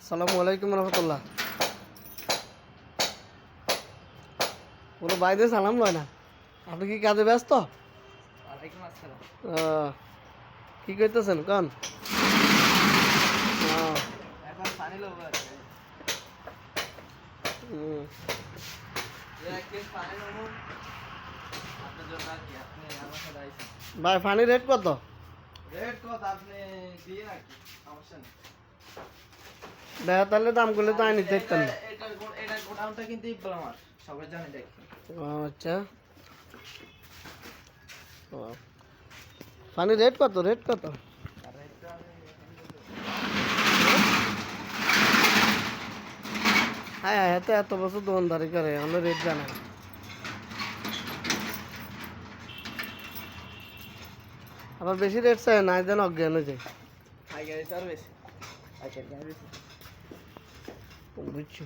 আসসালামু আলাইকুম রহমতুল্লাহ। কোনো বাইরে সালাম লয় না। আপনি কি কাজে ব্যস্ত? ওয়ালাইকুম আসসালাম। কি করতেছেন কন? এখন পানি লোক আছে। এক কেস পানি নেবো আপনার জন্য আর কি, আপনি আমার সাথে আইসেন। ভাই পানির রেট কত? রেট কত আপনি দিয়ে রাখি, সমস্যা নেই। দেখা তাহলে দাম করলে তো আইনি দেখতেন না। এটা গোডাউনটা কিন্তু ইকবাল আমার, সবাই জানে দেখি। আচ্ছা, পানির রেট কত? রেট কত? আর রেটটা আমি হ্যাঁ হ্যাঁ, এত বছর দোকানদারি করে আমরা রেট জানা না। আবার বেশি রেট চাই না, যেন অজ্ঞান হয়ে যায়। হাই গাড়ি তো আর বেশি, আচ্ছা গাড়ি বেশি বুঝছো?